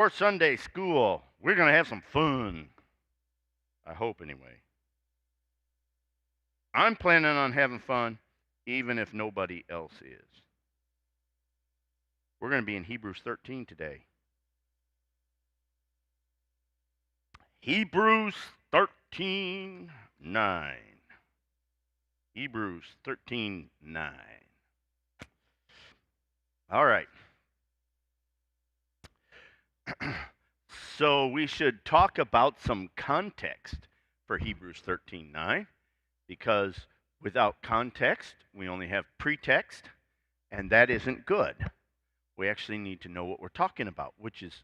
For Sunday school, we're going to have some fun. I hope, anyway. I'm planning on having fun, even if nobody else is. We're going to be in Hebrews 13 today. Hebrews 13:9. Hebrews 13:9. All right. So we should talk about some context for Hebrews 13:9, because without context, we only have pretext, and that isn't good. We actually need to know what we're talking about, which is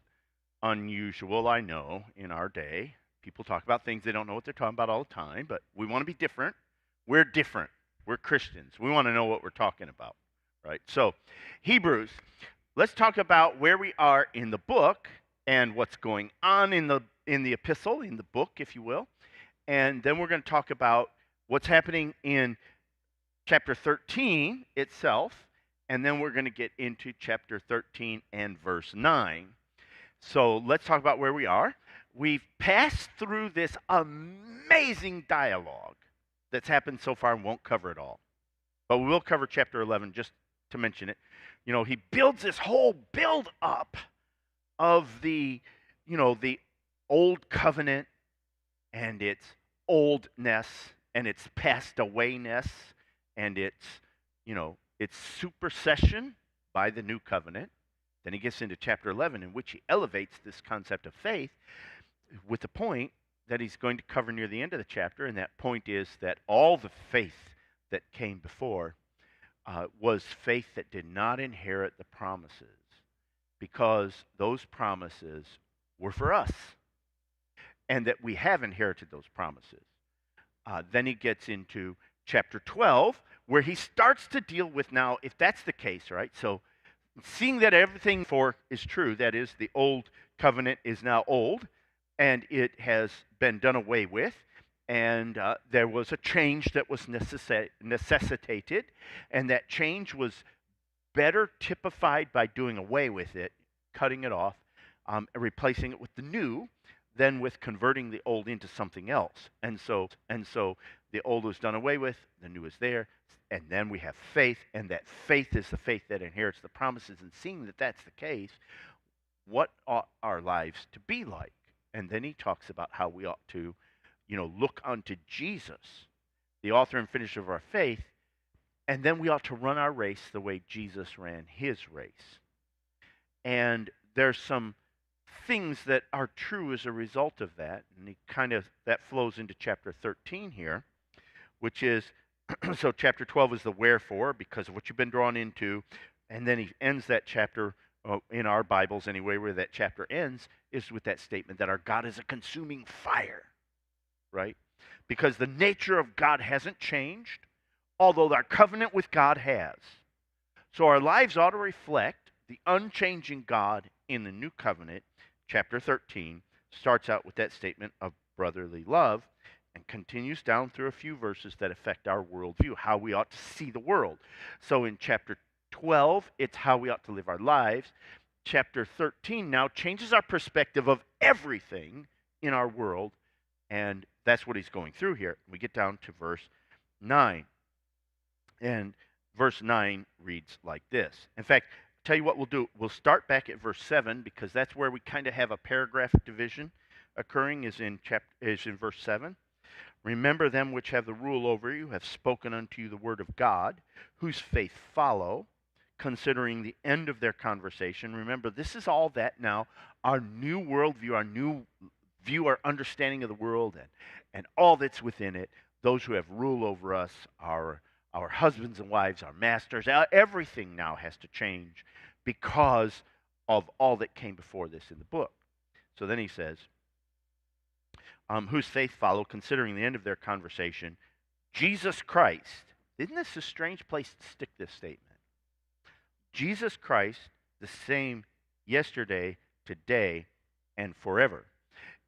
unusual, I know, in our day. People talk about things they don't know what they're talking about all the time, but we want to be different. We're different. We're Christians. We want to know what we're talking about, right? So, Hebrews, let's talk about where we are in the book and what's going on in the epistle, in the book, if you will. And then we're going to talk about what's happening in chapter 13 itself, and then we're going to get into chapter 13 and verse 9. So let's talk about where we are. We've passed through this amazing dialogue that's happened so far and won't cover it all. But we will cover chapter 11 just to mention it. You know, he builds this whole build up of the old covenant and its oldness and its passed awayness and its supersession by the new covenant. Then he gets into chapter 11, in which he elevates this concept of faith with the point that he's going to cover near the end of the chapter, and that point is that all the faith that came before was faith that did not inherit the promises, because those promises were for us, and that we have inherited those promises. Then he gets into chapter 12, where he starts to deal with, now, if that's the case, right? So seeing that everything for is true, that is, the old covenant is now old, and it has been done away with, and there was a change that was necessitated, and that change was better typified by doing away with it, cutting it off, replacing it with the new, than with converting the old into something else. And so the old was done away with, the new is there, and then we have faith, and that faith is the faith that inherits the promises. And seeing that that's the case, what ought our lives to be like? And then he talks about how we ought to, look unto Jesus, the author and finisher of our faith, and then we ought to run our race the way Jesus ran his race. And there's some things that are true as a result of that, and that flows into chapter 13 here, which is so chapter 12 is the wherefore, because of what you've been drawn into, and then he ends that chapter, in our Bibles anyway, where that chapter ends, is with that statement that our God is a consuming fire, right? Because the nature of God hasn't changed, although our covenant with God has. So our lives ought to reflect the unchanging God in the new covenant. Chapter 13 starts out with that statement of brotherly love and continues down through a few verses that affect our worldview, how we ought to see the world. So in chapter 12, it's how we ought to live our lives. Chapter 13 now changes our perspective of everything in our world, and that's what he's going through here. We get down to verse 9. And verse 9 reads like this. In fact, tell you what we'll do. We'll start back at verse 7, because that's where we kind of have a paragraph division occurring, is in verse 7. Remember them which have the rule over you have spoken unto you the word of God, whose faith follow, considering the end of their conversation. Remember, this is all that now, our new worldview, our new view, our understanding of the world, and all that's within it, those who have rule over us, our husbands and wives, our masters, everything now has to change because of all that came before this in the book. So then he says, whose faith follow, considering the end of their conversation, Jesus Christ. Isn't this a strange place to stick this statement? Jesus Christ, the same yesterday, today, and forever.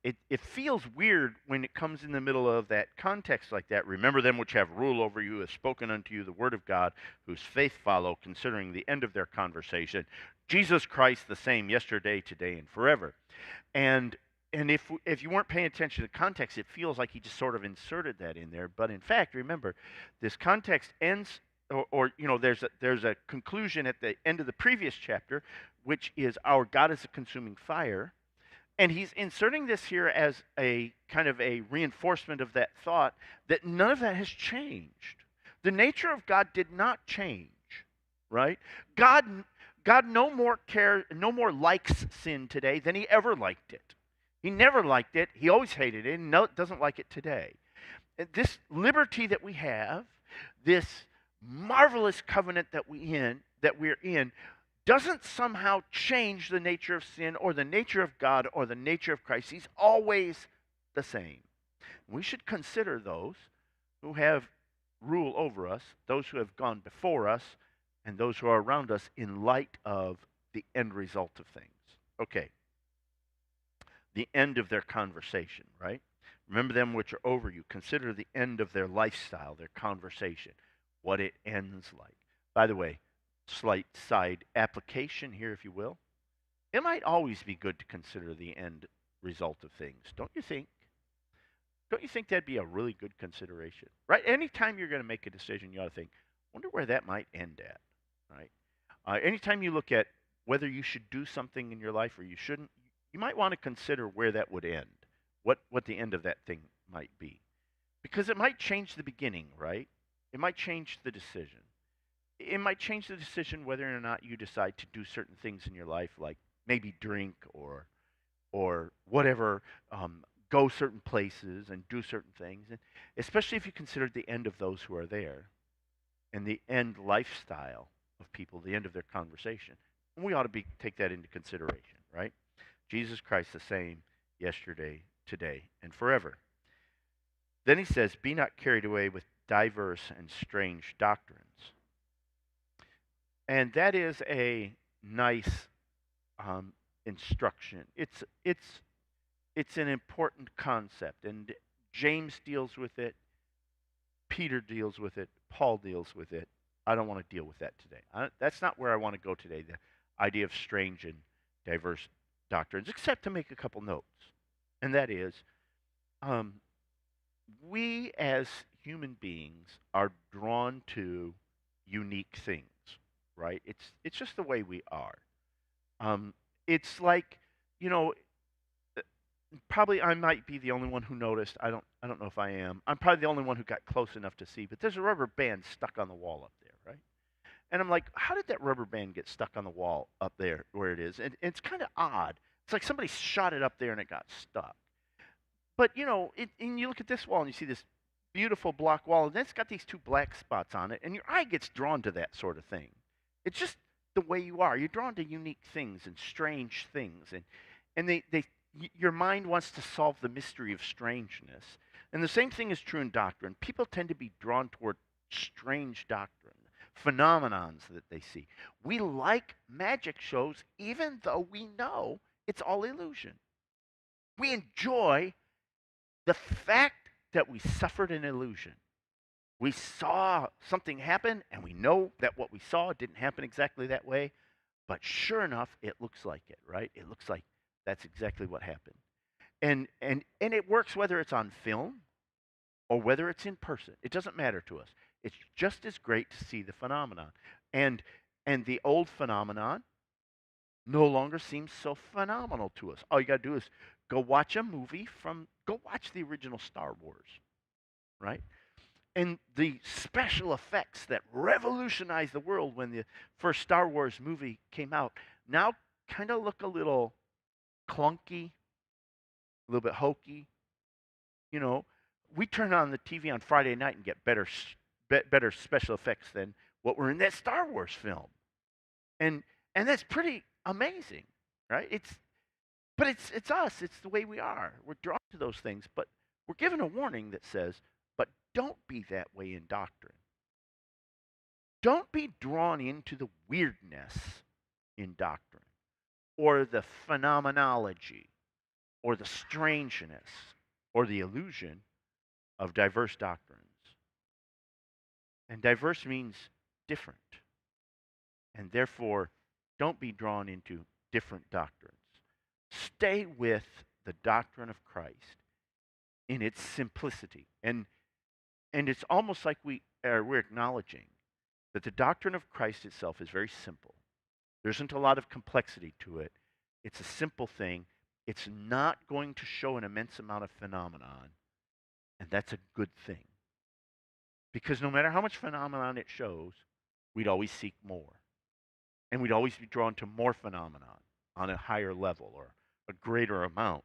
It feels weird when it comes in the middle of that context like that. Remember them which have rule over you, have spoken unto you the word of God, whose faith follow, considering the end of their conversation. Jesus Christ the same yesterday, today, and forever. And if you weren't paying attention to the context, it feels like he just sort of inserted that in there. But in fact, remember, this context ends, or there's a conclusion at the end of the previous chapter, which is our God is a consuming fire, and he's inserting this here as a kind of a reinforcement of that thought that none of that has changed. The nature of God did not change, right? God God no more likes sin today than he ever liked it. He never liked it. He always hated it, and no, doesn't like it today. This liberty that we have, this marvelous covenant that we're in, doesn't somehow change the nature of sin or the nature of God or the nature of Christ. He's always the same. We should consider those who have rule over us, those who have gone before us, and those who are around us in light of the end result of things. Okay, the end of their conversation, right? Remember them which are over you. Consider the end of their lifestyle, their conversation, what it ends like. By the way, slight side application here, if you will. It might always be good to consider the end result of things, don't you think? Don't you think that'd be a really good consideration? Right? Anytime you're going to make a decision, you ought to think, wonder where that might end at, right? Anytime you look at whether you should do something in your life or you shouldn't, you might want to consider where that would end, what the end of that thing might be. Because it might change the beginning, right? It might change the decision. It might change the decision whether or not you decide to do certain things in your life, like maybe drink or whatever, go certain places and do certain things, and especially if you consider the end of those who are there and the end lifestyle of people, the end of their conversation. And we ought to take that into consideration, right? Jesus Christ the same yesterday, today, and forever. Then he says, be not carried away with diverse and strange doctrines. And that is a nice instruction. It's an important concept, and James deals with it, Peter deals with it, Paul deals with it. I don't want to deal with that today. That's not where I want to go today, the idea of strange and diverse doctrines, except to make a couple notes. And that is, we as human beings are drawn to unique things, right? It's just the way we are. It's like, you know, probably I might be the only one who noticed. I don't know if I am. I'm probably the only one who got close enough to see, but there's a rubber band stuck on the wall up there, right? And I'm like, how did that rubber band get stuck on the wall up there where it is? And it's kind of odd. It's like somebody shot it up there and it got stuck. But and you look at this wall and you see this beautiful block wall, and it's got these two black spots on it, and your eye gets drawn to that sort of thing. It's just the way you are. You're drawn to unique things and strange things, and your mind wants to solve the mystery of strangeness. And the same thing is true in doctrine. People tend to be drawn toward strange doctrine, phenomenons that they see. We like magic shows even though we know it's all illusion. We enjoy the fact that we suffered an illusion. We saw something happen, and we know that what we saw didn't happen exactly that way, but sure enough, it looks like it, right? It looks like that's exactly what happened. And it works whether it's on film or whether it's in person. It doesn't matter to us. It's just as great to see the phenomenon. And the old phenomenon no longer seems so phenomenal to us. All you got to do is go watch go watch the original Star Wars, right? And the special effects that revolutionized the world when the first Star Wars movie came out now kind of look a little clunky, a little bit hokey. You know, we turn on the TV on Friday night and get better special effects than what were in that Star Wars film. And that's pretty amazing, right? But it's us. It's the way we are. We're drawn to those things, but we're given a warning that says, but don't be that way in doctrine. Don't be drawn into the weirdness in doctrine, or the phenomenology, or the strangeness, or the illusion of diverse doctrines. And diverse means different. And therefore, Don't be drawn into different doctrines. Stay with the doctrine of Christ in its simplicity. And it's almost like we're acknowledging that the doctrine of Christ itself is very simple. There isn't a lot of complexity to it. It's a simple thing. It's not going to show an immense amount of phenomenon, and that's a good thing. Because no matter how much phenomenon it shows, we'd always seek more. And we'd always be drawn to more phenomenon on a higher level or a greater amount.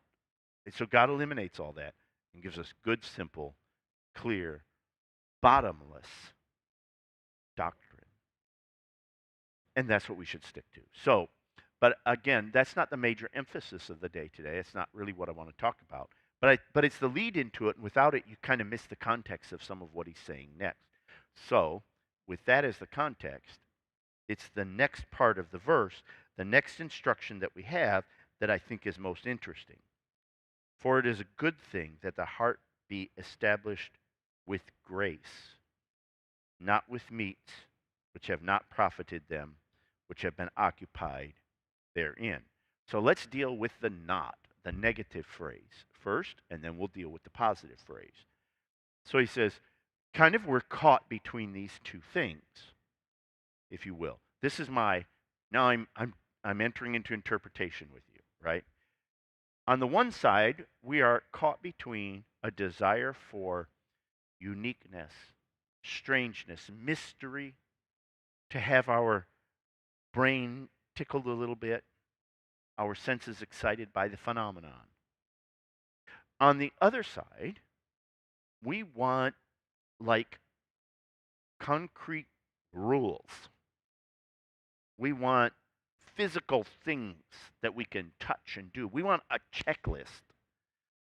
And so God eliminates all that and gives us good, simple, clear, bottomless doctrine. And that's what we should stick to. So, but again, that's not the major emphasis of the day today. It's not really what I want to talk about. But it's the lead into it, and without it, you kind of miss the context of some of what he's saying next. So, with that as the context, it's the next part of the verse, the next instruction that we have that I think is most interesting. For it is a good thing that the heart be established with grace, not with meats, which have not profited them, which have been occupied therein. So let's deal with the not, the negative phrase first, and then we'll deal with the positive phrase. So he says, kind of we're caught between these two things, if you will. This is now I'm entering into interpretation with you, right? On the one side, we are caught between a desire for uniqueness, strangeness, mystery, to have our brain tickled a little bit, our senses excited by the phenomenon. On the other side, we want like concrete rules. We want physical things that we can touch and do. We want a checklist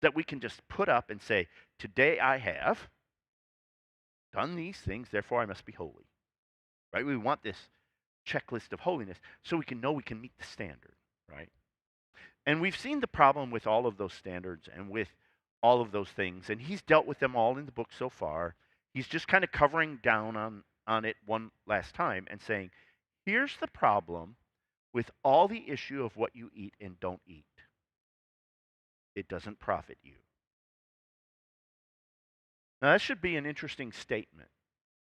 that we can just put up and say, today I have done these things, therefore I must be holy. Right? We want this checklist of holiness so we can know we can meet the standard, right? And we've seen the problem with all of those standards and with all of those things, and he's dealt with them all in the book so far. He's just kind of covering down on it one last time and saying, here's the problem with all the issue of what you eat and don't eat. It doesn't profit you. Now, that should be an interesting statement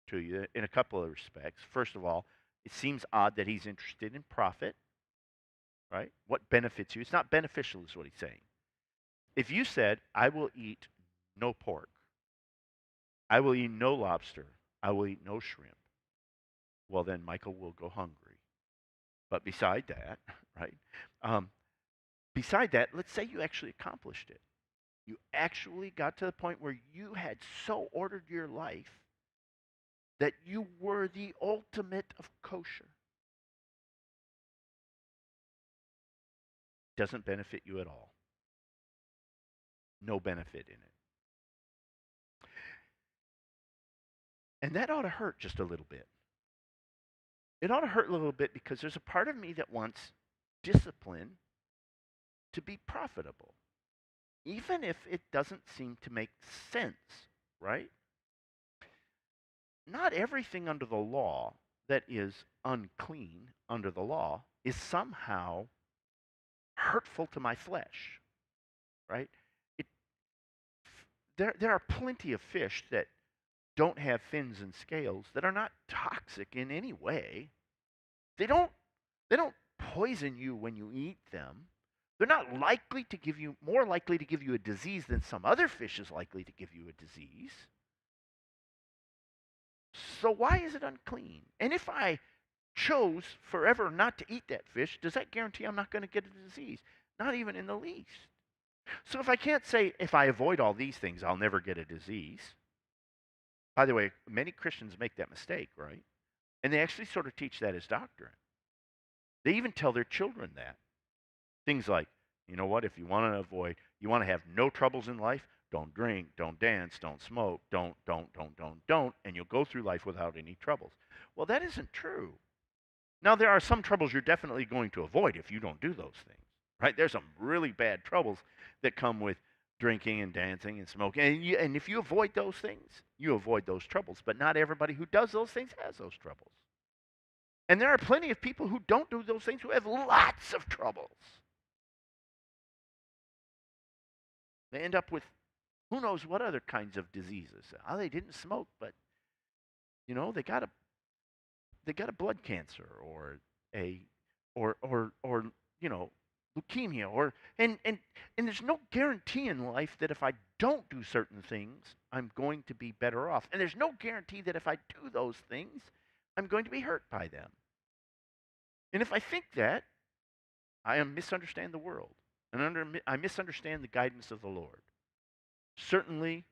to you in a couple of respects. First of all, it seems odd that he's interested in profit, right? What benefits you? It's not beneficial, is what he's saying. If you said, I will eat no pork, I will eat no lobster, I will eat no shrimp, well, then Michael will go hungry. But beside that, right? Beside that, let's say you actually accomplished it. You actually got to the point where you had so ordered your life that you were the ultimate of kosher. Doesn't benefit you at all. No benefit in it. And that ought to hurt just a little bit. It ought to hurt a little bit because there's a part of me that wants discipline to be profitable, even if it doesn't seem to make sense, right? Not everything under the law that is unclean under the law is somehow hurtful to my flesh, right? It, there are plenty of fish that don't have fins and scales that are not toxic in any way. They don't poison you when you eat them. They're not likely to give you more likely to give you a disease than some other fish is likely to give you a disease. So why is it unclean? And if I chose forever not to eat that fish, does that guarantee I'm not going to get a disease? Not even in the least. So if I can't say if I avoid all these things, I'll never get a disease. By the way, many Christians make that mistake, right? And they actually sort of teach that as doctrine. They even tell their children that. Things like, you know what, if you want to have no troubles in life, don't drink, don't dance, don't smoke, don't, and you'll go through life without any troubles. Well, that isn't true. Now, there are some troubles you're definitely going to avoid if you don't do those things, right? There's some really bad troubles that come with drinking and dancing and smoking. And if you avoid those things, you avoid those troubles. But not everybody who does those things has those troubles. And there are plenty of people who don't do those things who have lots of troubles. They end up with who knows what other kinds of diseases. Oh, they didn't smoke, but they got a blood cancer or a or leukemia and there's no guarantee in life that if I don't do certain things I'm going to be better off, and there's no guarantee that if I do those things I'm going to be hurt by them. And if I think that, I am misunderstand the world, and I misunderstand the guidance of the Lord. Certainly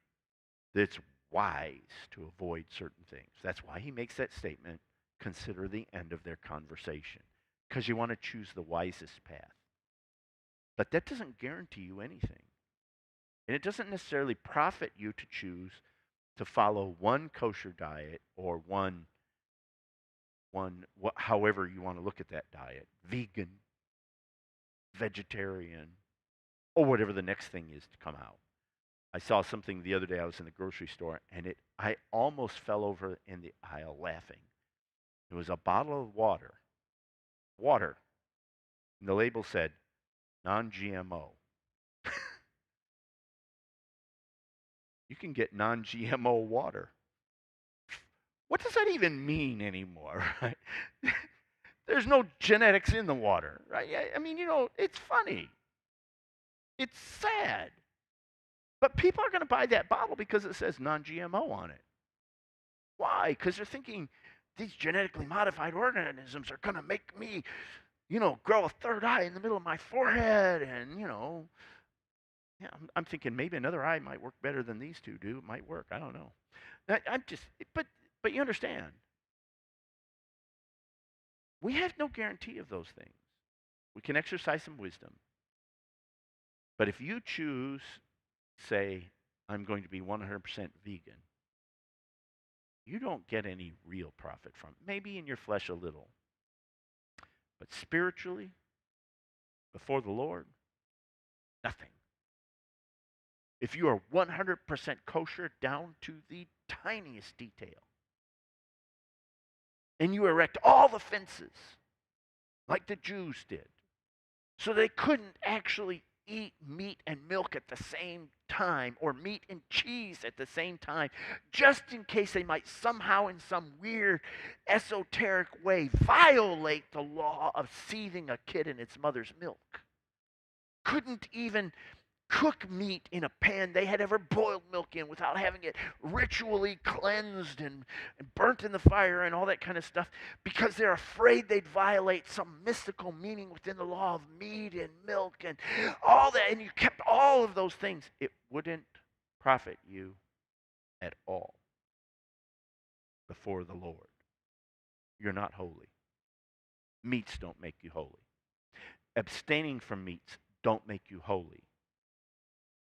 it's wise to avoid certain things. That's why he makes that statement, consider the end of their conversation, because you want to choose the wisest path. But that doesn't guarantee you anything. And it doesn't necessarily profit you to choose to follow one kosher diet or however you want to look at that diet, vegan, vegetarian, or whatever the next thing is to come out. I saw something the other day. I was in the grocery store, and I almost fell over in the aisle laughing. It was a bottle of water, and the label said non-GMO. You can get non-GMO water. What does that even mean anymore, right? There's no genetics in the water, right? I mean, it's funny. It's sad. But people are going to buy that bottle because it says non-GMO on it. Why? Because they're thinking these genetically modified organisms are going to make me, grow a third eye in the middle of my forehead. And, yeah, I'm thinking maybe another eye might work better than these two do. It might work. I don't know. But you understand. We have no guarantee of those things. We can exercise some wisdom. But if you choose, say, I'm going to be 100% vegan, you don't get any real profit from it. Maybe in your flesh a little. But spiritually, before the Lord, nothing. If you are 100% kosher down to the tiniest detail, and you erect all the fences like the Jews did, so they couldn't actually eat meat and milk at the same time, or meat and cheese at the same time, just in case they might somehow in some weird esoteric way violate the law of seething a kid in its mother's milk. Couldn't even cook meat in a pan they had ever boiled milk in without having it ritually cleansed and burnt in the fire and all that kind of stuff, because they're afraid they'd violate some mystical meaning within the law of meat and milk and all that. And you kept all of those things. It wouldn't profit you at all before the Lord. You're not holy. Meats don't make you holy. Abstaining from meats don't make you holy.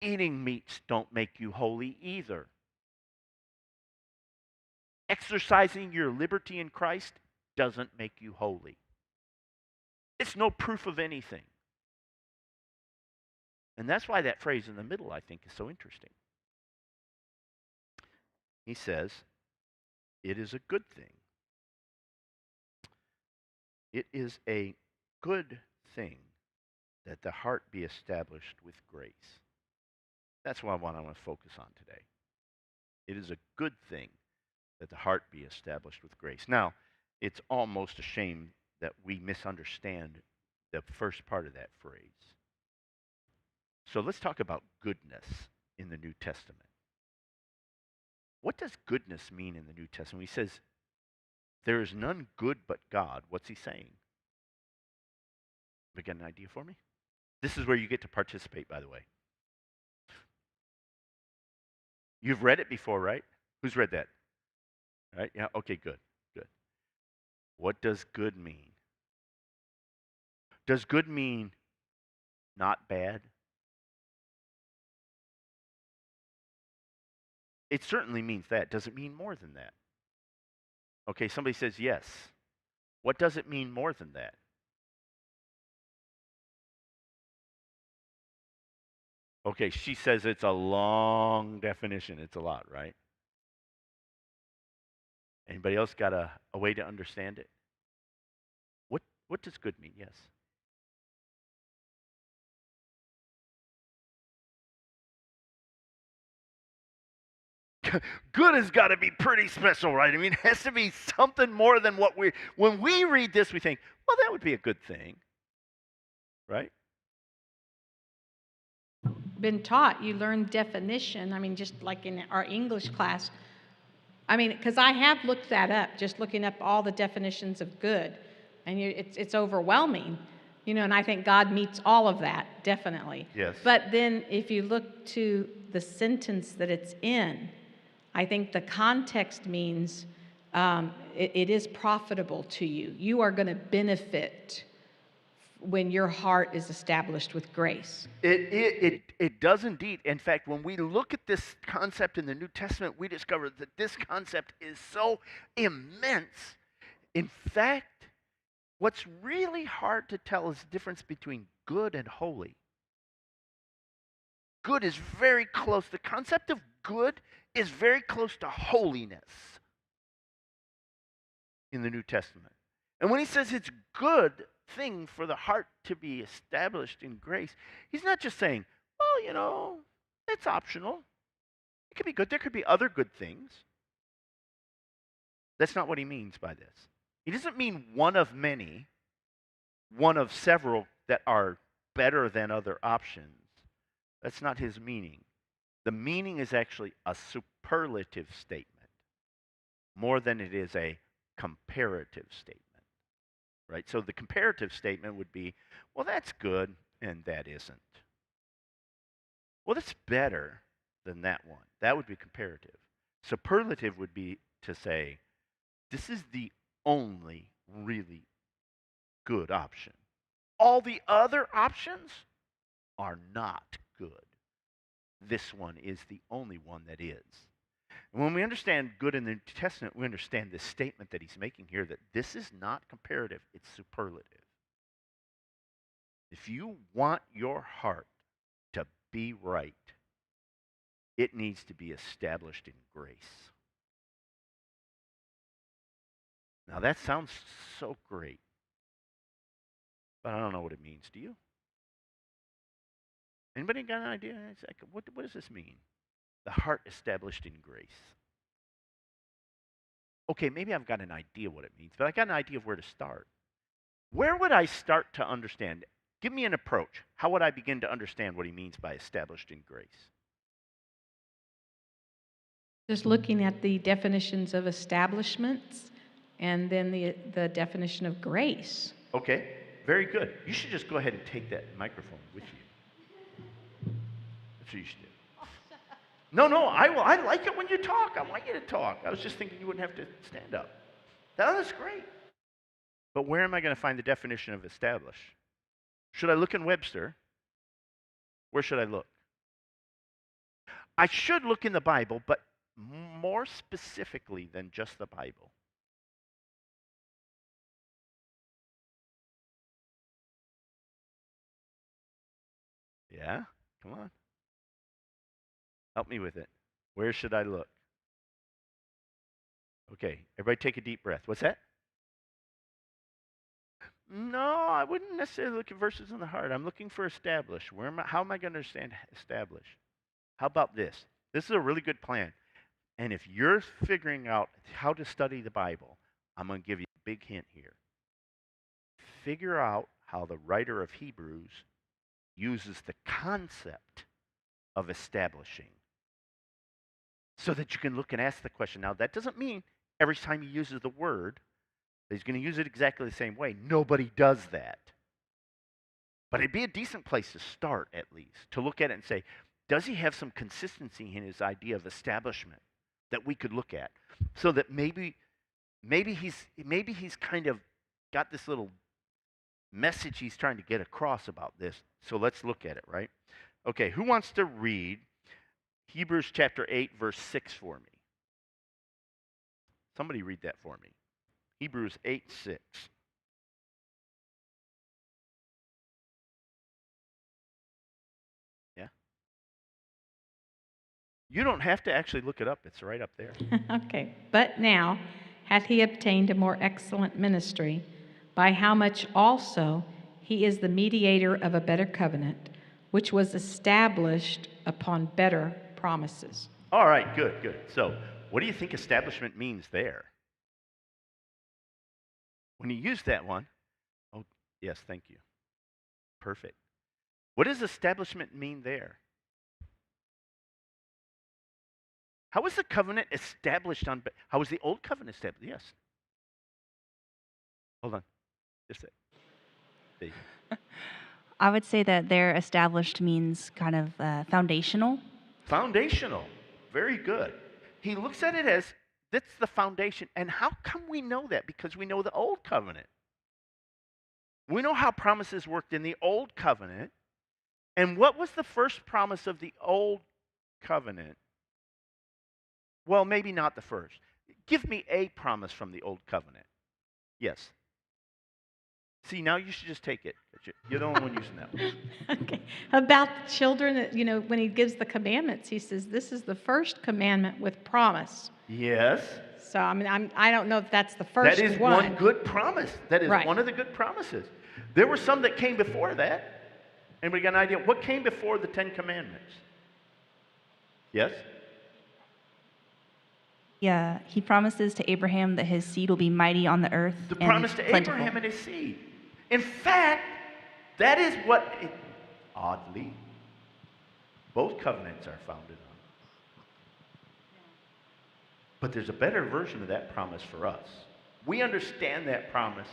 Eating meats don't make you holy either. Exercising your liberty in Christ doesn't make you holy. It's no proof of anything. And that's why that phrase in the middle, I think, is so interesting. He says, it is a good thing. It is a good thing that the heart be established with grace. That's what I want to focus on today. It is a good thing that the heart be established with grace. Now, it's almost a shame that we misunderstand the first part of that phrase. So let's talk about goodness in the New Testament. What does goodness mean in the New Testament? He says, there is none good but God. What's he saying? You got an idea for me? This is where you get to participate, by the way. You've read it before, right? Who's read that? Right? Yeah, okay, good. What does good mean? Does good mean not bad? It certainly means that. Does it mean more than that? Okay, somebody says yes. What does it mean more than that? Okay, she says it's a long definition. It's a lot, right? Anybody else got a way to understand it? What does good mean? Yes. Good has got to be pretty special, right? I mean, it has to be something more than when we read this, we think, well, that would be a good thing, right? Been taught, you learn definition. I mean, just like in our English class. I mean, because I have looked that up, just looking up all the definitions of good, and it's overwhelming, and I think God meets all of that, definitely. Yes. But then if you look to the sentence that it's in, I think the context means it is profitable to you. You are going to benefit when your heart is established with grace. It does indeed. In fact, when we look at this concept in the New Testament, we discover that this concept is so immense. In fact, what's really hard to tell is the difference between good and holy. Good is very close. The concept of good is very close to holiness in the New Testament. And when he says it's good thing for the heart to be established in grace, he's not just saying, well, it's optional. It could be good. There could be other good things. That's not what he means by this. He doesn't mean one of many, one of several that are better than other options. That's not his meaning. The meaning is actually a superlative statement more than it is a comparative statement. Right? So the comparative statement would be, well, that's good and that isn't. Well, that's better than that one. That would be comparative. Superlative would be to say, this is the only really good option. All the other options are not good. This one is the only one that is. And when we understand good in the New Testament, we understand this statement that he's making here that this is not comparative, it's superlative. If you want your heart to be right, it needs to be established in grace. Now that sounds so great, but I don't know what it means. Do you? Anybody got an idea? It's like, what does this mean? The heart established in grace. Okay, maybe I've got an idea what it means, but I got an idea of where to start. Where would I start to understand? Give me an approach. How would I begin to understand what he means by established in grace? Just looking at the definitions of establishments and then the definition of grace. Okay, very good. You should just go ahead and take that microphone with you. That's what you should do. No, I like it when you talk. I want you to talk. I was just thinking you wouldn't have to stand up. That's great. But where am I going to find the definition of establish? Should I look in Webster? Where should I look? I should look in the Bible, but more specifically than just the Bible. Yeah? Come on. Help me with it. Where should I look? Okay, everybody take a deep breath. What's that? No, I wouldn't necessarily look at verses in the heart. I'm looking for establish. How am I going to understand establish? How about this? This is a really good plan. And if you're figuring out how to study the Bible, I'm going to give you a big hint here. Figure out how the writer of Hebrews uses the concept of establishing so that you can look and ask the question. Now, that doesn't mean every time he uses the word, he's going to use it exactly the same way. Nobody does that. But it'd be a decent place to start, at least, to look at it and say, does he have some consistency in his idea of establishment that we could look at? So that maybe he's kind of got this little message he's trying to get across about this. So let's look at it, right? Okay, who wants to read Hebrews chapter 8, verse 6 for me? Somebody read that for me. Hebrews 8, 6. Yeah? You don't have to actually look it up. It's right up there. Okay. But now hath he obtained a more excellent ministry, by how much also he is the mediator of a better covenant, which was established upon better promises. All right, good, good. So, what do you think establishment means there? When you use that one, oh, yes, thank you. Perfect. What does establishment mean there? How was the covenant established on, how was the old covenant established? Yes. Hold on. Just a there you go. I would say that their established means kind of foundational. Foundational. Very good. He looks at it as that's the foundation. And how come we know that? Because we know the old covenant. We know how promises worked in the old covenant. And what was the first promise of the old covenant? Well, maybe not the first. Give me a promise from the old covenant. Yes. See, now you should just take it. You're the only one using that one. Okay. About the children, when he gives the commandments, he says, this is the first commandment with promise. Yes. So, I don't know if that's the first That is one good promise. That is right. One of the good promises. There were some that came before that. Anybody got an idea? What came before the 10 Commandments? Yes? Yeah, he promises to Abraham that his seed will be mighty on the earth. The and promise to plentiful. Abraham and his seed. In fact, that is what, oddly, both covenants are founded on. But there's a better version of that promise for us. We understand that promise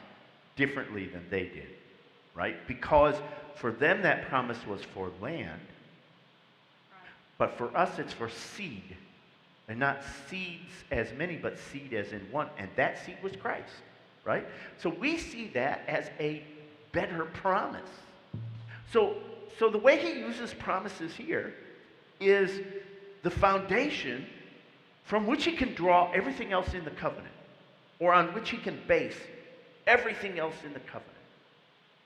differently than they did, right? Because for them that promise was for land, but for us it's for seed. And not seeds as many, but seed as in one. And that seed was Christ, right? So we see that as a better promise. So the way he uses promises here is the foundation from which he can draw everything else in the covenant, or on which he can base everything else in the covenant.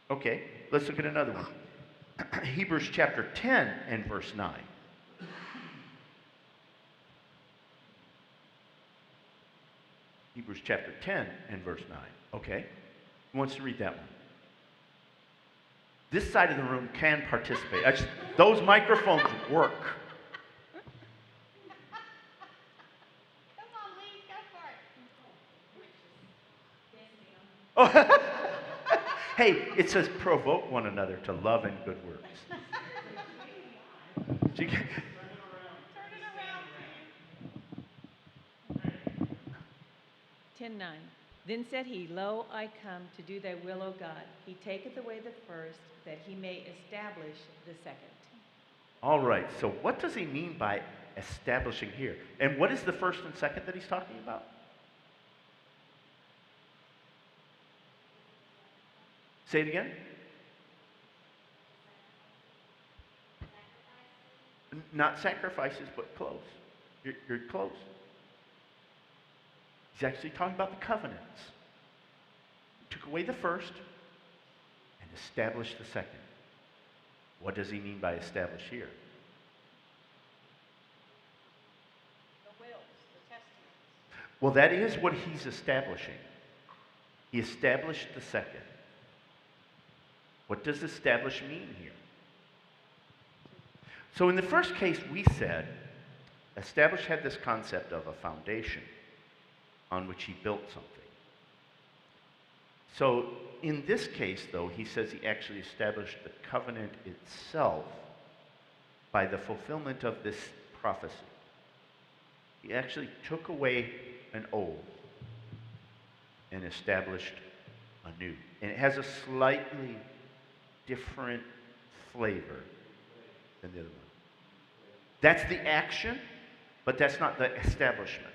Okay, let's look at another one. Hebrews chapter 10 and verse 9. Hebrews chapter 10 and verse 9. Okay, who wants to read that one? This side of the room can participate. Actually, those microphones work. Come on, Lee, go for it. Oh. Hey, it says provoke one another to love and good works. 10:9. Then said he, Lo, I come to do thy will, O God. He taketh away the first, that he may establish the second. All right, so what does he mean by establishing here? And what is the first and second that he's talking about? Say it again. Not sacrifices, but close. You're close. He's actually talking about the covenants. He took away the first and established the second. What does he mean by establish here? The wills, the testaments. Well, that is what he's establishing. He established the second. What does establish mean here? So in the first case, we said establish had this concept of a foundation on which he built something. So in this case, though, he says he actually established the covenant itself by the fulfillment of this prophecy. He actually took away an old and established a new. And it has a slightly different flavor than the other one. That's the action, but that's not the establishment.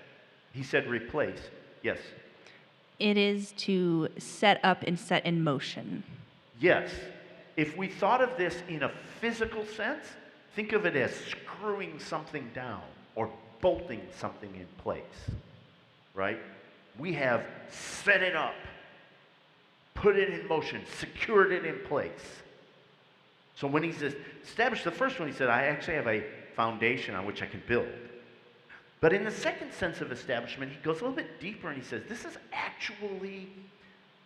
He said replace. Yes? It is to set up and set in motion. Yes. If we thought of this in a physical sense, think of it as screwing something down or bolting something in place, right? We have set it up, put it in motion, secured it in place. So when he's established the first one, he said, I actually have a foundation on which I can build. But in the second sense of establishment, he goes a little bit deeper and he says, this is actually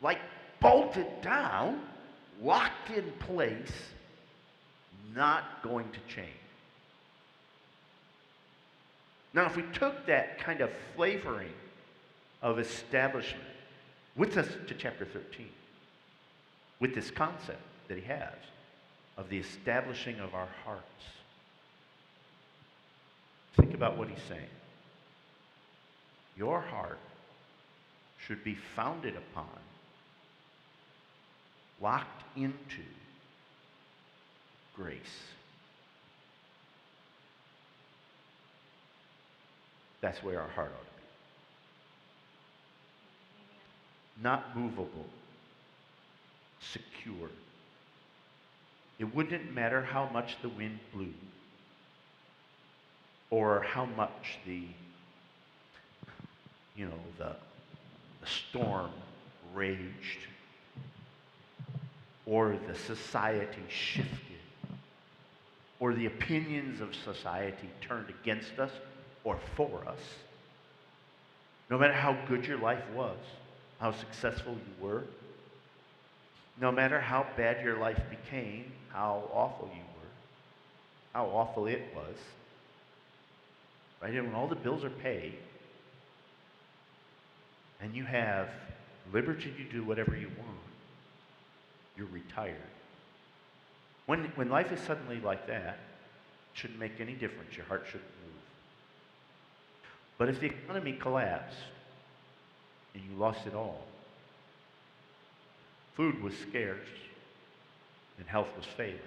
like bolted down, locked in place, not going to change. Now, if we took that kind of flavoring of establishment with us to chapter 13, with this concept that he has of the establishing of our hearts, think about what he's saying. Your heart should be founded upon, locked into grace. That's where our heart ought to be. Not movable, secure. It wouldn't matter how much the wind blew or how much the storm raged or the society shifted or the opinions of society turned against us or for us. No matter how good your life was, how successful you were, no matter how bad your life became, how awful you were, how awful it was, right? And when all the bills are paid, and you have liberty to do whatever you want, you're retired. When life is suddenly like that, it shouldn't make any difference. Your heart shouldn't move. But if the economy collapsed and you lost it all, food was scarce and health was failing, it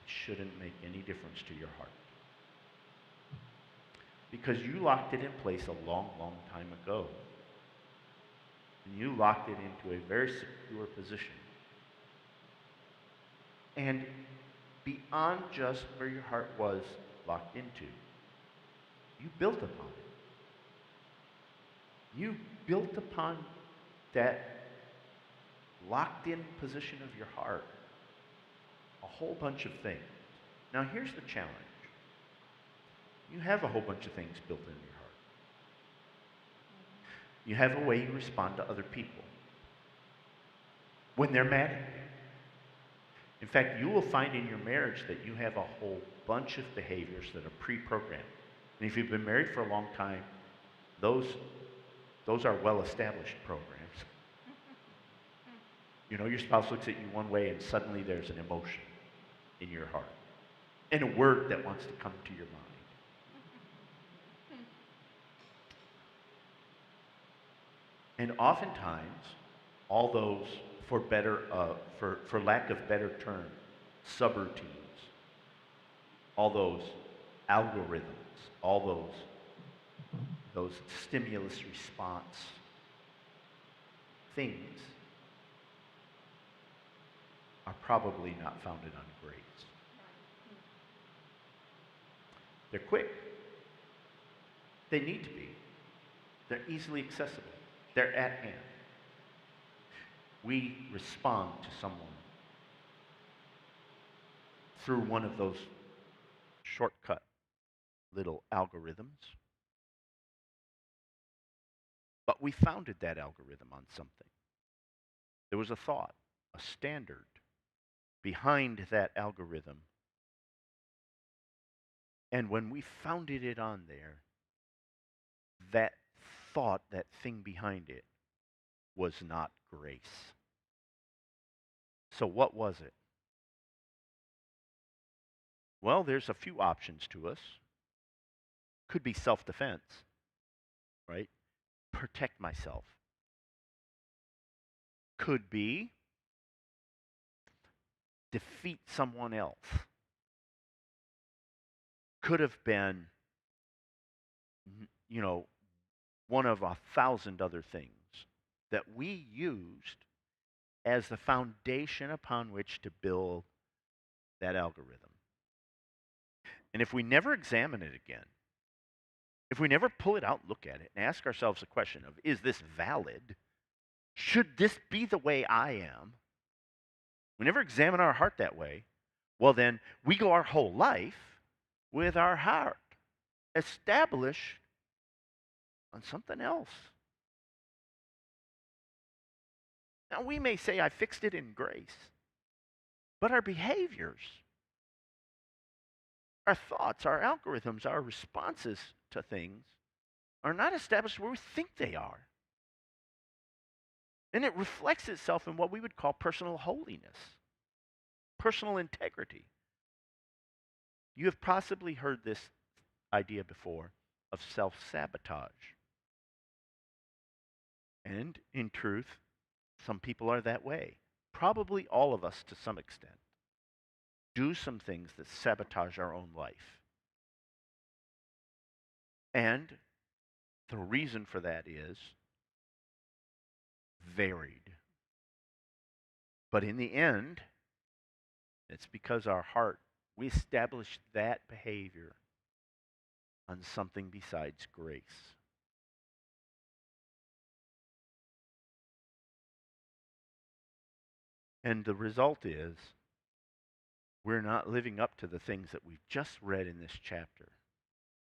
shouldn't make any difference to your heart. Because you locked it in place a long, long time ago. And you locked it into a very secure position. And beyond just where your heart was locked into, you built upon it. You built upon that locked-in position of your heart a whole bunch of things. Now here's the challenge. You have a whole bunch of things built in your heart. You have a way you respond to other people when they're mad at you. In fact, you will find in your marriage that you have a whole bunch of behaviors that are pre-programmed. And if you've been married for a long time, those are well-established programs. You know, your spouse looks at you one way and suddenly there's an emotion in your heart and a word that wants to come to your mind. And oftentimes, all those, for lack of better term, subroutines, all those algorithms, all those stimulus response things are probably not founded on grace. They're quick. They need to be. They're easily accessible. They're at hand. We respond to someone through one of those shortcut little algorithms. But we founded that algorithm on something. There was a thought, a standard behind that algorithm. And when we founded it on there, that thought, that thing behind it, was not grace. So what was it? Well, there's a few options to us. Could be self-defense, right? Protect myself. Could be defeat someone else. Could have been, one of 1,000 other things that we used as the foundation upon which to build that algorithm. And if we never examine it again, if we never pull it out, look at it, and ask ourselves the question of, is this valid? Should this be the way I am? We never examine our heart that way. Well, then we go our whole life with our heart established on something else. Now, we may say, I fixed it in grace, but our behaviors, our thoughts, our algorithms, our responses to things are not established where we think they are. And it reflects itself in what we would call personal holiness, personal integrity. You have possibly heard this idea before of self-sabotage. And in truth, some people are that way. Probably all of us to some extent do some things that sabotage our own life. And the reason for that is varied. But in the end, it's because our heart, we established that behavior on something besides grace. And the result is we're not living up to the things that we've just read in this chapter.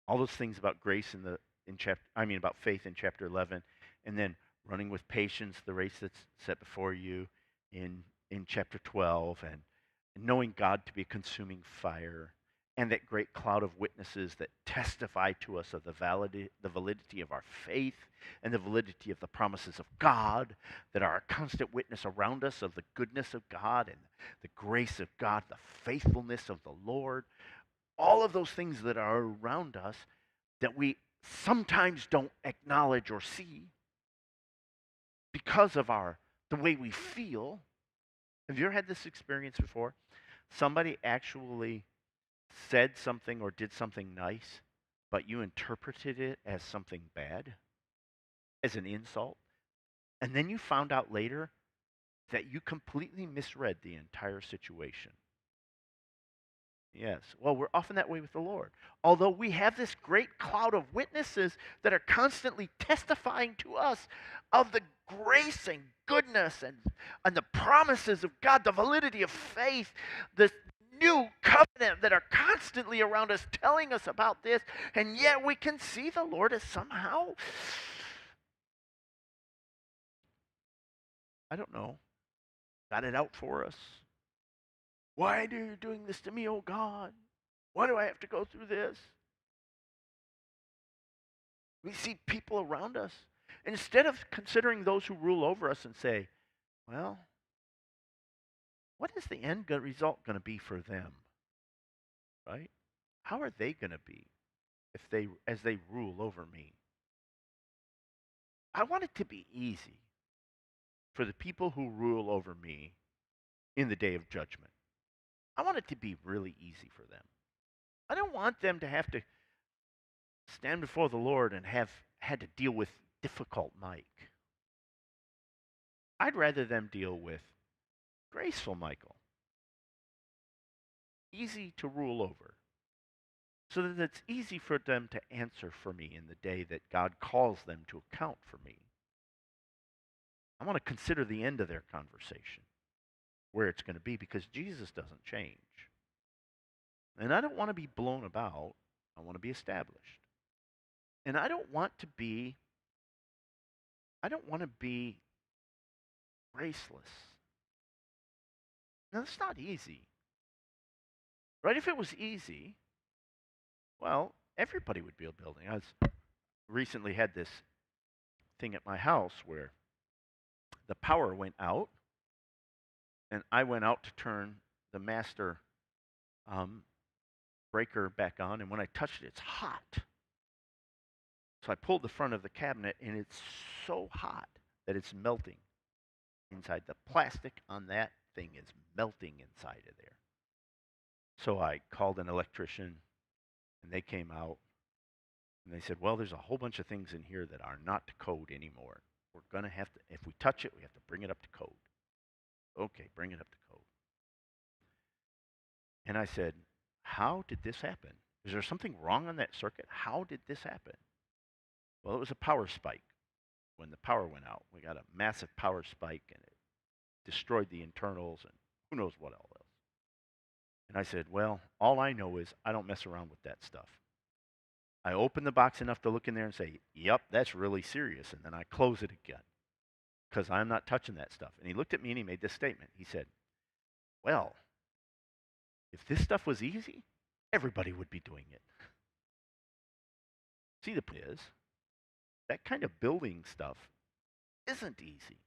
All those things about grace about faith in chapter 11, and then running with patience the race that's set before you in chapter 12, and knowing God to be a consuming fire, and that great cloud of witnesses that testify to us of the validity of our faith and the validity of the promises of God, that are a constant witness around us of the goodness of God and the grace of God, the faithfulness of the Lord, all of those things that are around us that we sometimes don't acknowledge or see because of the way we feel. Have you ever had this experience before? Somebody actually said something or did something nice, but you interpreted it as something bad, as an insult, and then you found out later that you completely misread the entire situation. Yes. Well, we're often that way with the Lord. Although we have this great cloud of witnesses that are constantly testifying to us of the grace and goodness and the promises of God, the validity of faith, the new covenant that are constantly around us telling us about this, and yet we can see the Lord as somehow, I don't know, got it out for us. Why are you doing this to me, oh God? Why do I have to go through this? We see people around us. Instead of considering those who rule over us and say, well, what is the end result going to be for them? Right? How are they going to be as they rule over me? I want it to be easy for the people who rule over me in the day of judgment. I want it to be really easy for them. I don't want them to have to stand before the Lord and have had to deal with difficult Mike. I'd rather them deal with graceful Michael, easy to rule over, so that it's easy for them to answer for me in the day that God calls them to account for me. I want to consider the end of their conversation, where it's going to be, because Jesus doesn't change. And I don't want to be blown about. I want to be established. And I don't want to be graceless. Now, it's not easy. Right? If it was easy, well, everybody would be a building. I recently had this thing at my house where the power went out, and I went out to turn the master breaker back on, and when I touched it, it's hot. So I pulled the front of the cabinet, and it's so hot that it's melting inside. The plastic on that thing is melting inside of there. So I called an electrician, and they came out, and they said, well, there's a whole bunch of things in here that are not to code anymore. We're going to have to, if we touch it, we have to bring it up to code. Okay, bring it up to code. And I said, how did this happen? Is there something wrong on that circuit? How did this happen? Well, it was a power spike. When the power went out, we got a massive power spike, and it destroyed the internals and who knows what else. And I said, well, all I know is I don't mess around with that stuff. I open the box enough to look in there and say, yep, that's really serious. And then I close it again. because I'm not touching that stuff. And he looked at me and he made this statement. He said, well, if this stuff was easy, everybody would be doing it. See, the point is, that kind of building stuff isn't easy.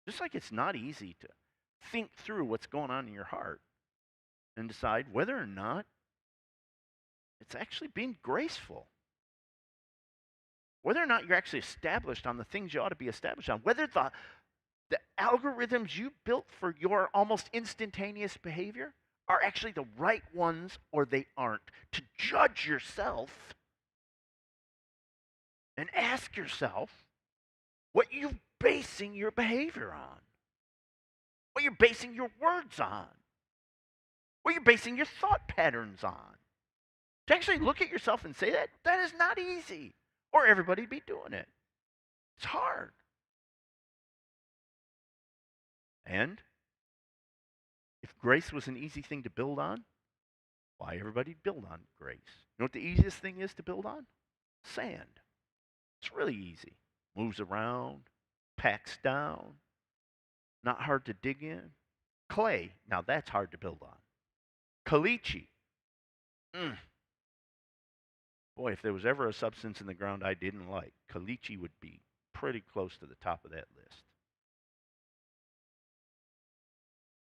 Just like it's not easy to think through what's going on in your heart and decide whether or not it's actually being graceful. Whether or not you're actually established on the things you ought to be established on. Whether the algorithms you built for your almost instantaneous behavior are actually the right ones or they aren't. To judge yourself and ask yourself what you're basing your behavior on, what you're basing your words on, what you're basing your thought patterns on. To actually look at yourself and say that is not easy, or everybody'd be doing it. It's hard. And if grace was an easy thing to build on, why everybody'd build on grace? You know what the easiest thing is to build on? Sand. It's really easy. Moves around, packs down, not hard to dig in. Clay, now that's hard to build on. Caliche. Boy, if there was ever a substance in the ground I didn't like, caliche would be pretty close to the top of that list.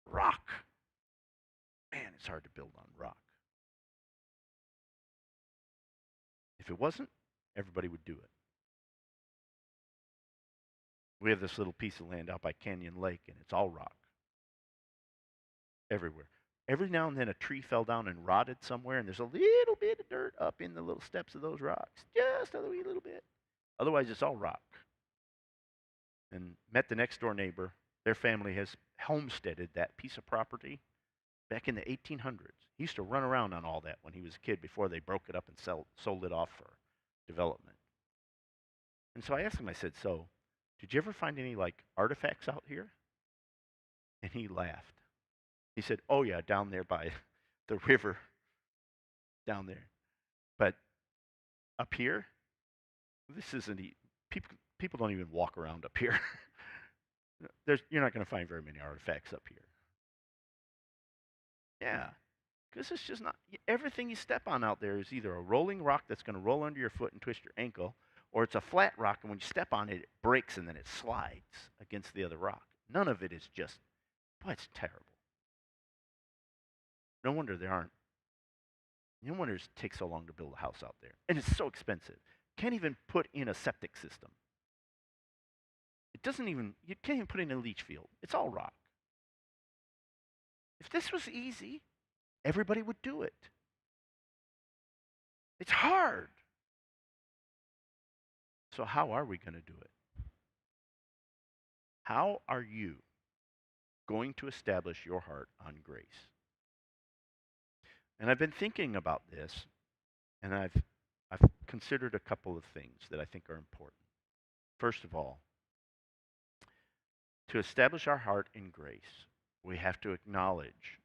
Rock. Man, it's hard to build on rock. If it wasn't, everybody would do it. We have this little piece of land out by Canyon Lake, and it's all rock. Everywhere. Every now and then a tree fell down and rotted somewhere, and there's a little bit of dirt up in the little steps of those rocks. Just a wee little bit. Otherwise, it's all rock. And met the next door neighbor. Their family has homesteaded that piece of property back in the 1800s. He used to run around on all that when he was a kid before they broke it up and sold it off for development. And so I asked him, I said, so did you ever find any like artifacts out here? And he laughed. He said, oh yeah, down there by the river down there. But up here, this isn't, people don't even walk around up here. You're not going to find very many artifacts up here. Yeah, because it's just not, everything you step on out there is either a rolling rock that's going to roll under your foot and twist your ankle, or it's a flat rock, and when you step on it, it breaks and then it slides against the other rock. None of it is just, boy, it's terrible. No wonder it takes so long to build a house out there. And it's so expensive. Can't even put in a septic system. You can't even put in a leach field. It's all rock. If this was easy, everybody would do it. It's hard. So how are we going to do it? How are you going to establish your heart on grace? And I've been thinking about this, and I've considered a couple of things that I think are important. First of all, to establish our heart in grace, we have to acknowledge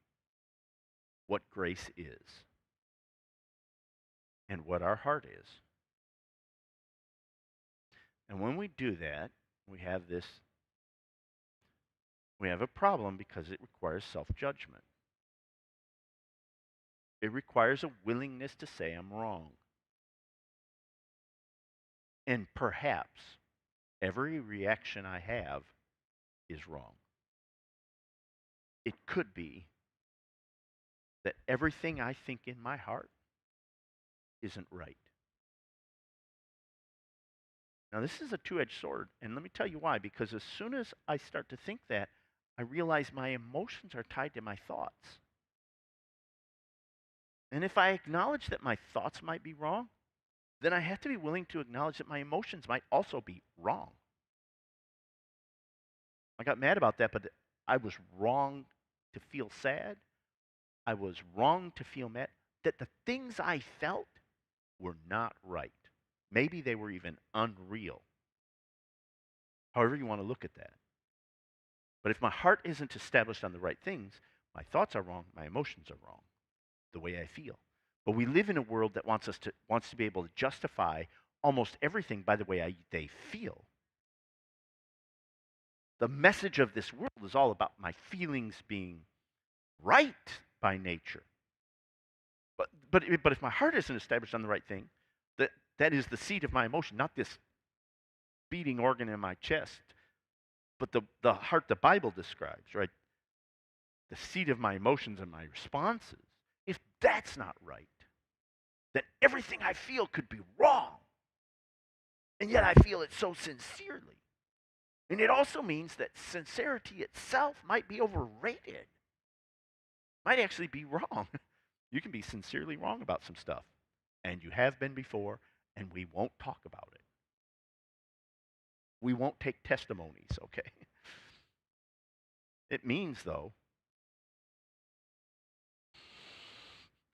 what grace is and what our heart is. And when we do that, we have a problem because it requires self-judgment. It requires a willingness to say I'm wrong. And perhaps every reaction I have is wrong. It could be that everything I think in my heart isn't right. Now, this is a two-edged sword, and let me tell you why. Because as soon as I start to think that, I realize my emotions are tied to my thoughts. And if I acknowledge that my thoughts might be wrong, then I have to be willing to acknowledge that my emotions might also be wrong. I got mad about that, but I was wrong to feel sad. I was wrong to feel mad. That the things I felt were not right. Maybe they were even unreal. However you want to look at that. But if my heart isn't established on the right things, my thoughts are wrong, my emotions are wrong, the way I feel. But we live in a world that wants to be able to justify almost everything by the way they feel. The message of this world is all about my feelings being right by nature. But if my heart isn't established on the right thing, that is the seat of my emotion, not this beating organ in my chest, but the heart the Bible describes, right? The seat of my emotions and my responses. If that's not right, then everything I feel could be wrong. And yet I feel it so sincerely. And it also means that sincerity itself might be overrated, might actually be wrong. You can be sincerely wrong about some stuff, and you have been before, and we won't talk about it. We won't take testimonies, okay? It means, though,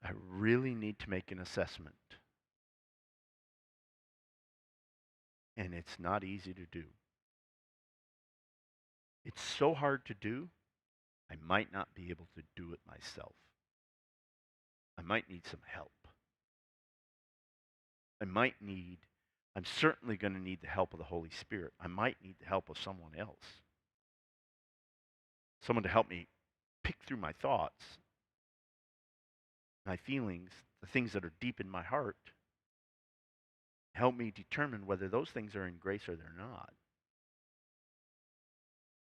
I really need to make an assessment, and it's not easy to do. It's so hard to do, I might not be able to do it myself. I might need some help. I'm certainly going to need the help of the Holy Spirit. I might need the help of someone else. Someone to help me pick through my thoughts, my feelings, the things that are deep in my heart. Help me determine whether those things are in grace or they're not.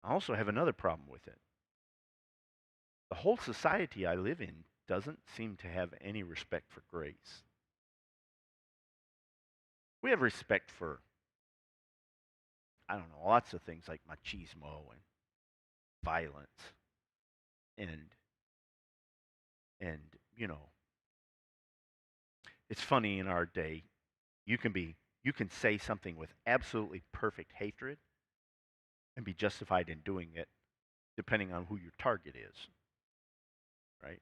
I also have another problem with it. The whole society I live in doesn't seem to have any respect for grace. We have respect for, I don't know, lots of things like machismo and violence and and you know, it's funny in our day, you can say something with absolutely perfect hatred and be justified in doing it depending on who your target is, right?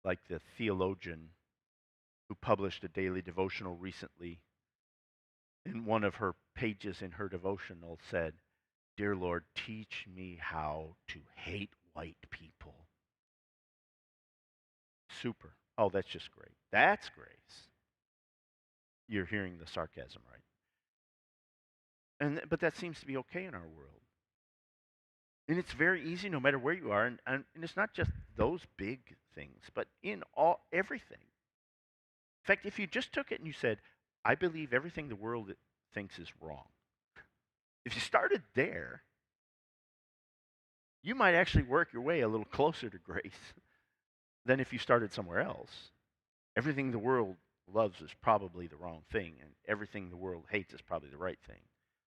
Like the theologian who published a daily devotional recently, in one of her pages in her devotional said, "Dear Lord, teach me how to hate white people." Super. Oh, that's just great. That's grace. You're hearing the sarcasm, right? But that seems to be okay in our world. And it's very easy no matter where you are, and it's not just those big things, but in everything. In fact, if you just took it and you said, I believe everything the world thinks is wrong. If you started there, you might actually work your way a little closer to grace than if you started somewhere else. Everything the world loves is probably the wrong thing, and everything the world hates is probably the right thing.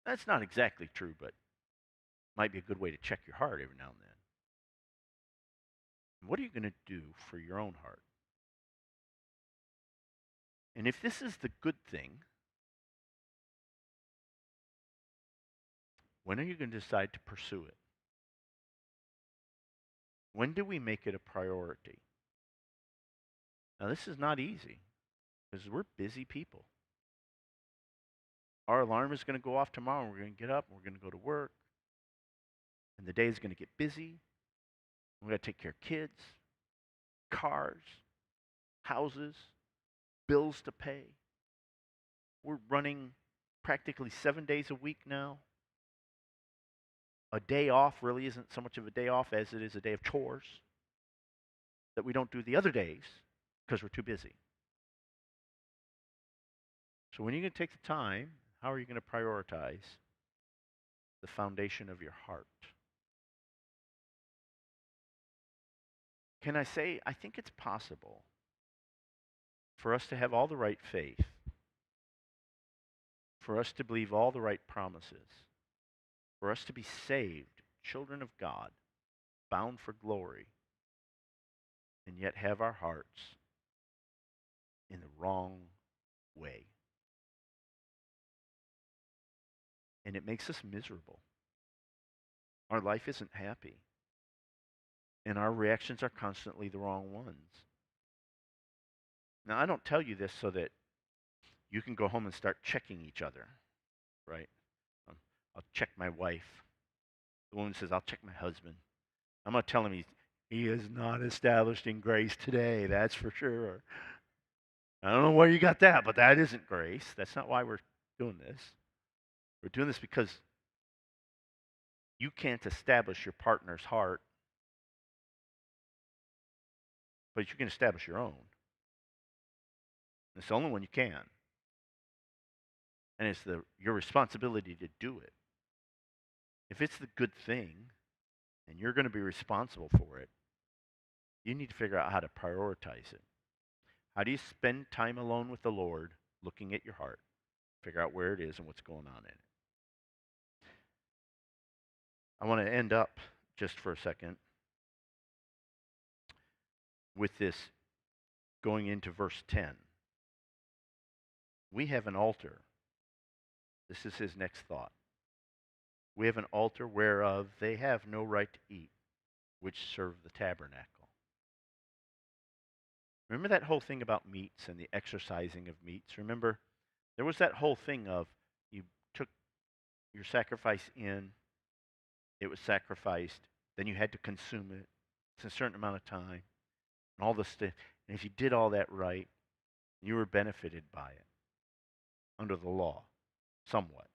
That's not exactly true, but might be a good way to check your heart every now and then. What are you going to do for your own heart? And if this is the good thing, when are you going to decide to pursue it? When do we make it a priority? Now, this is not easy because we're busy people. Our alarm is going to go off tomorrow, and we're going to get up, and we're going to go to work, and the day is going to get busy. We're going to take care of kids, cars, houses, bills to pay. We're running practically 7 days a week now. A day off really isn't so much of a day off as it is a day of chores that we don't do the other days because we're too busy. So when are you going to take the time, how are you going to prioritize the foundation of your heart? Can I say, I think it's possible for us to have all the right faith, for us to believe all the right promises, for us to be saved, children of God, bound for glory, and yet have our hearts in the wrong way. And it makes us miserable. Our life isn't happy. And our reactions are constantly the wrong ones. Now, I don't tell you this so that you can go home and start checking each other, right? I'll check my wife. The woman says, I'll check my husband. I'm going to tell him he is not established in grace today, that's for sure. I don't know where you got that, but that isn't grace. That's not why we're doing this. We're doing this because You can't establish your partner's heart, but you can establish your own. It's the only one you can. And it's your responsibility to do it. If it's the good thing and you're going to be responsible for it, you need to figure out how to prioritize it. How do you spend time alone with the Lord, looking at your heart, figure out where it is and what's going on in it? I want to end up just for a second with this going into verse 10. We have an altar. This is his next thought. We have an altar whereof they have no right to eat, which serve the tabernacle. Remember that whole thing about meats and the exercising of meats? Remember, there was that whole thing of you took your sacrifice in, it was sacrificed, then you had to consume it. It's a certain amount of time, and all this stuff. And if you did all that right, you were benefited by it under the law, somewhat,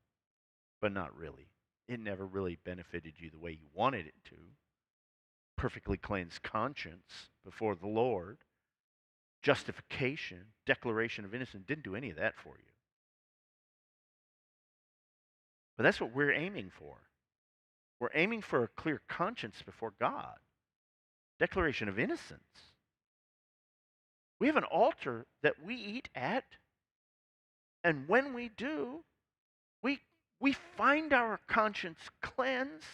but not really. It never really benefited you the way you wanted it to. Perfectly cleansed conscience before the Lord, justification, declaration of innocence, didn't do any of that for you. But that's what we're aiming for. We're aiming for a clear conscience before God, declaration of innocence. We have an altar that we eat at, and when we do, we find our conscience cleansed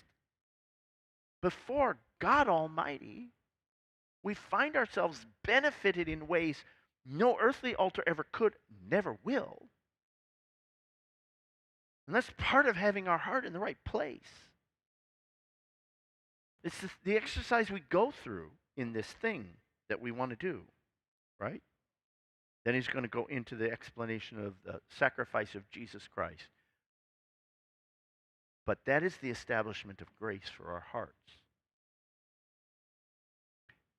before God Almighty. We find ourselves benefited in ways no earthly altar ever could, never will. And that's part of having our heart in the right place. It's the exercise we go through in this thing that we want to do, right? Then he's going to go into the explanation of the sacrifice of Jesus Christ. But that is the establishment of grace for our hearts.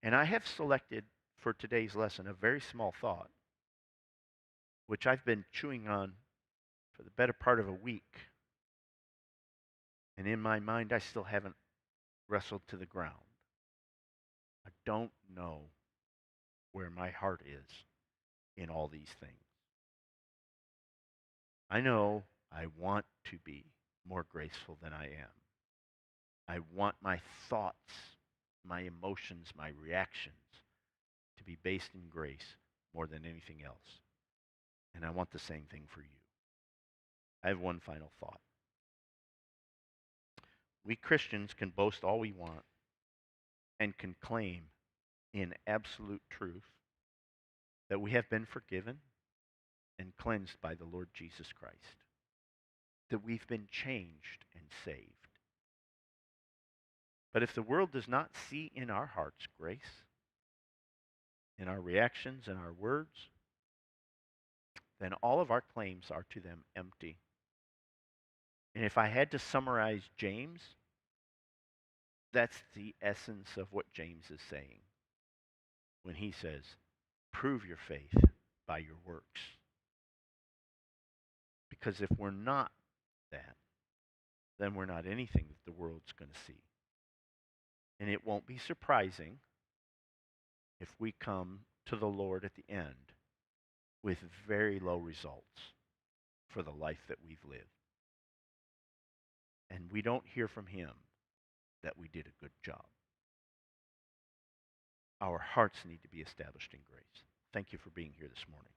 And I have selected for today's lesson a very small thought, which I've been chewing on for the better part of a week. And in my mind, I still haven't wrestled to the ground. I don't know where my heart is in all these things. I know I want to be more graceful than I am. I want my thoughts, my emotions, my reactions to be based in grace more than anything else. And I want the same thing for you. I have one final thought. We Christians can boast all we want and can claim in absolute truth that we have been forgiven and cleansed by the Lord Jesus Christ, that we've been changed and saved. But if the world does not see in our hearts grace, in our reactions and our words, then all of our claims are to them empty. And if I had to summarize James, that's the essence of what James is saying when he says, prove your faith by your works. Because if we're not that, then we're not anything that the world's going to see. And it won't be surprising if we come to the Lord at the end with very low results for the life that we've lived. And we don't hear from him that we did a good job. Our hearts need to be established in grace. Thank you for being here this morning.